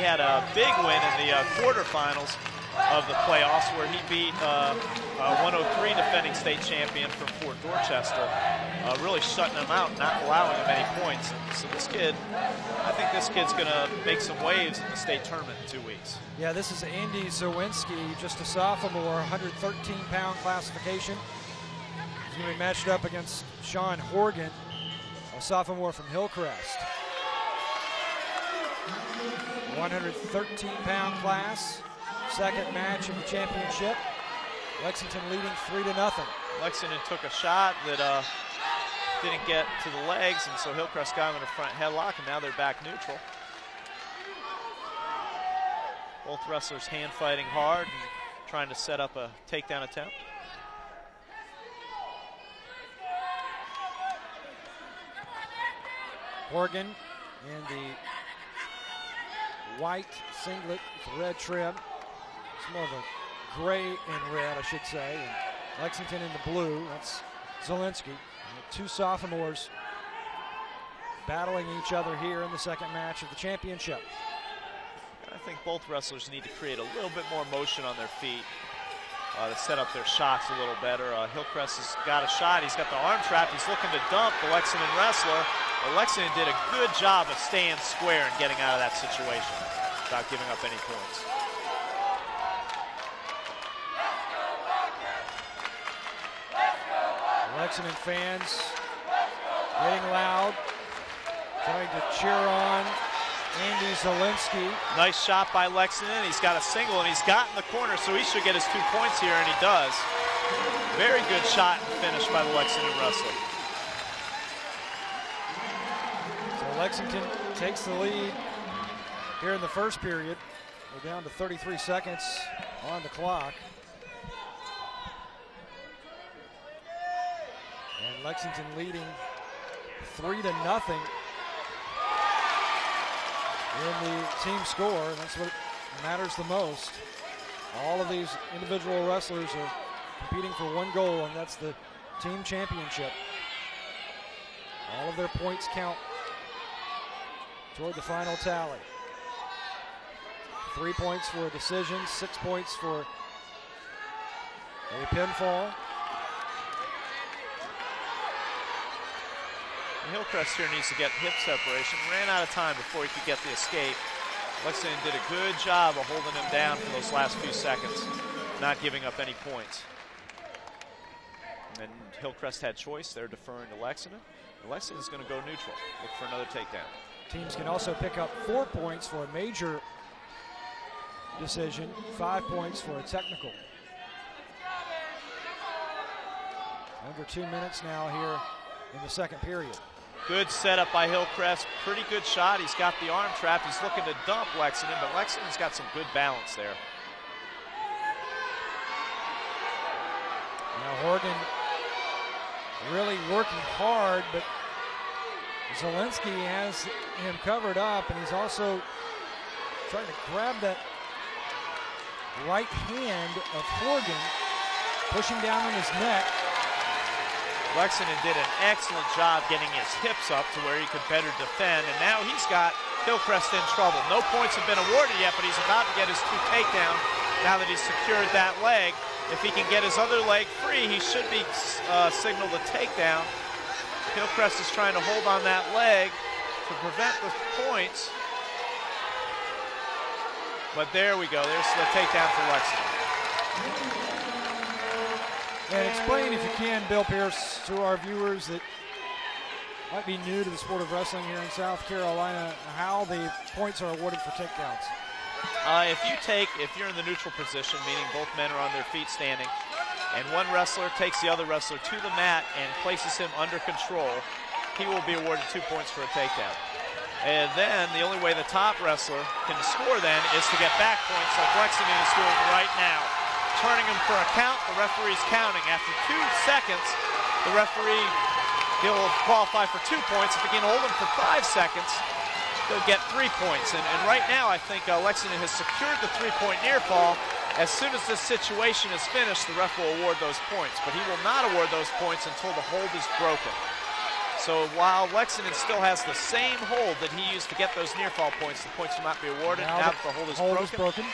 had a big win in the quarterfinals of the playoffs where he beat 103 defending state champion from Fort Dorchester, really shutting him out, not allowing him any points. And so this kid, I think this kid's going to make some waves in the state tournament in 2 weeks. Yeah, this is Andy Szalwinski, just a sophomore, 113-pound classification. He's going to be matched up against Sean Horgan, a sophomore from Hillcrest. 113-pound class, second match of the championship. Lexington leading 3-0. Lexington took a shot that didn't get to the legs, and so Hillcrest got him in a front headlock, and now they're back neutral. Both wrestlers hand fighting hard and trying to set up a takedown attempt. Horgan in the white singlet with red trim. It's more of a gray and red, I should say. And Lexington in the blue. That's Szalwinski. Two sophomores battling each other here in the second match of the championship. I think both wrestlers need to create a little bit more motion on their feet to set up their shots a little better. Hillcrest has got a shot. He's got the arm trap. He's looking to dump the Lexington wrestler. But Lexington did a good job of staying square and getting out of that situation without giving up any points. Lexington fans getting loud, trying to cheer on Andy Szalwinski. Nice shot by Lexington. He's got a single and he's got in the corner, so he should get his 2 points here, and he does. Very good shot and finish by the Lexington wrestler. So Lexington takes the lead here in the first period. We're down to 33 seconds on the clock. And Lexington leading 3-0 in the team score. That's what matters the most. All of these individual wrestlers are competing for one goal, and that's the team championship. All of their points count toward the final tally. 3 points for a decision, 6 points for a pinfall. Hillcrest here needs to get hip separation. Ran out of time before he could get the escape. Lexington did a good job of holding him down for those last few seconds, not giving up any points. And then Hillcrest had choice. They're deferring to Lexington. And Lexington's going to go neutral, look for another takedown. Teams can also pick up 4 points for a major decision, 5 points for a technical. Under 2 minutes now here in the second period. Good setup by Hillcrest. Pretty good shot. He's got the arm trap. He's looking to dump Lexington, but Lexington's got some good balance there. Now Horgan really working hard, but Szalwinski has him covered up, and he's also trying to grab that right hand of Horgan, pushing down on his neck. Lexington did an excellent job getting his hips up to where he could better defend, and now he's got Hillcrest in trouble. No points have been awarded yet, but he's about to get his 2 takedown now that he's secured that leg. If he can get his other leg free, he should be signaled a takedown. Hillcrest is trying to hold on that leg to prevent the points. But there we go. There's the takedown for Lexington. And explain, if you can, Bill Pierce, to our viewers that might be new to the sport of wrestling here in South Carolina, how the points are awarded for takedowns. If you're in the neutral position, meaning both men are on their feet standing, and one wrestler takes the other wrestler to the mat and places him under control, he will be awarded 2 points for a takedown. And then the only way the top wrestler can score then is to get back points like Lexington is doing right now. Turning him for a count, the referee's counting. After 2 seconds, the referee, he'll qualify for 2 points. If he can hold him for 5 seconds, he'll get 3 points. And right now, I think Lexington has secured the 3-point near fall. As soon as this situation is finished, the ref will award those points. But he will not award those points until the hold is broken. So while Lexington still has the same hold that he used to get those near fall points, the points will not be awarded. Now that the hold is broken,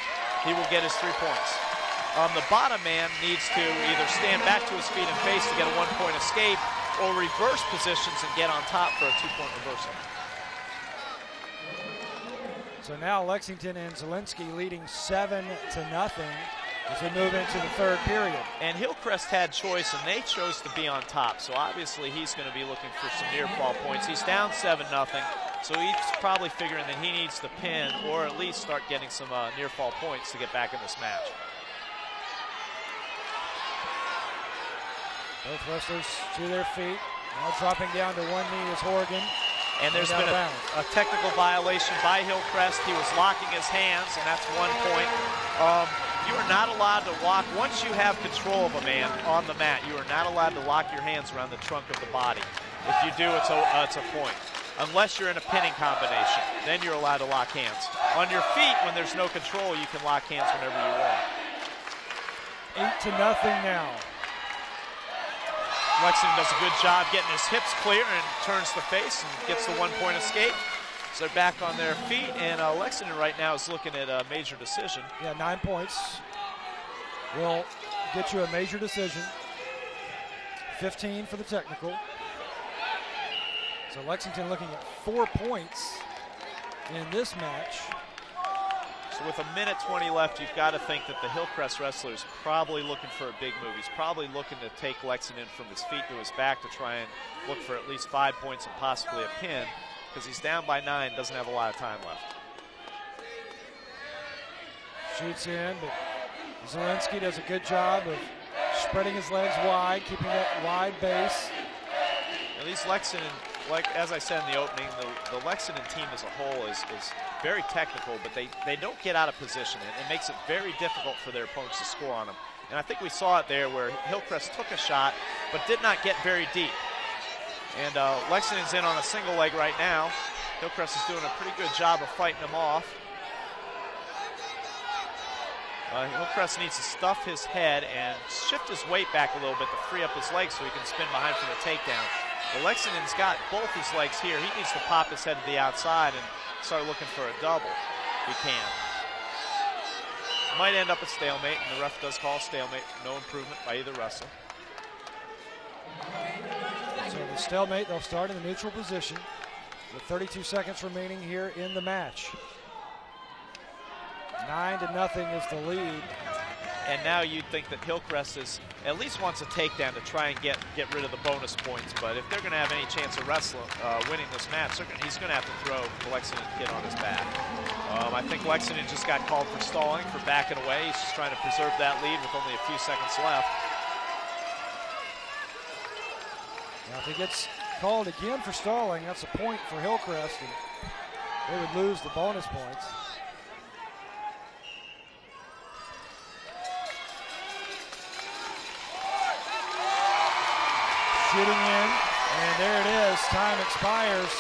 he will get his 3 points. The bottom man needs to either stand back to his feet and face to get a 1-point escape, or reverse positions and get on top for a 2-point reversal. So now Lexington and Szalwinski leading 7-0 as we move into the third period. And Hillcrest had choice, and they chose to be on top. So obviously he's going to be looking for some near fall points. He's down 7-0, so he's probably figuring that he needs to pin or at least start getting some near fall points to get back in this match. Both wrestlers to their feet. Now dropping down to one knee is Horgan. And there's been a technical violation by Hillcrest. He was locking his hands, and that's 1 point. You are not allowed to lock, once you have control of a man on the mat, you are not allowed to lock your hands around the trunk of the body. If you do, it's a point. Unless you're in a pinning combination, then you're allowed to lock hands. On your feet, when there's no control, you can lock hands whenever you want. 8-0 now. Lexington does a good job getting his hips clear and turns the face and gets the 1-point escape. So they're back on their feet, and Lexington right now is looking at a major decision. Yeah, 9 points will get you a major decision. 15 for the technical. So Lexington looking at 4 points in this match. So with 1:20 left, you've got to think that the Hillcrest wrestler is probably looking for a big move. He's probably looking to take Lexington from his feet to his back to try and look for at least 5 points and possibly a pin, because he's down by 9, doesn't have a lot of time left. Shoots in, but Szalwinski does a good job of spreading his legs wide, keeping that wide base. At least Lexington, like as I said in the opening, the Lexington team as a whole is very technical, but they don't get out of position. It makes it very difficult for their opponents to score on them. And I think we saw it there where Hillcrest took a shot, but did not get very deep. And Lexington's in on a single leg right now. Hillcrest is doing a pretty good job of fighting them off. Hillcrest needs to stuff his head and shift his weight back a little bit to free up his legs so he can spin behind for the takedown. But Lexington's got both his legs here. He needs to pop his head to the outside and start looking for a double if he can. Might end up a stalemate, and the ref does call stalemate. No improvement by either wrestler. So the stalemate, they'll start in the neutral position with 32 seconds remaining here in the match. 9-0 is the lead. And now you'd think that Hillcrest at least wants a takedown to try and get rid of the bonus points. But if they're going to have any chance of winning this match, he's going to have to throw the Lexington kid on his back. I think Lexington just got called for stalling, for backing away. He's just trying to preserve that lead with only a few seconds left. Now if he gets called again for stalling, that's a point for Hillcrest, and they would lose the bonus points. Shooting in, and there it is. Time expires.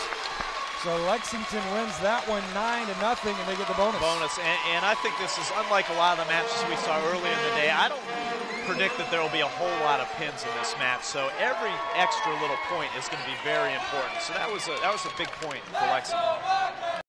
So Lexington wins that one 9-0, and they get the bonus. And I think this is unlike a lot of the matches we saw earlier in the day. I don't predict that there will be a whole lot of pins in this match, so every extra little point is going to be very important. So that was a big point for Lexington.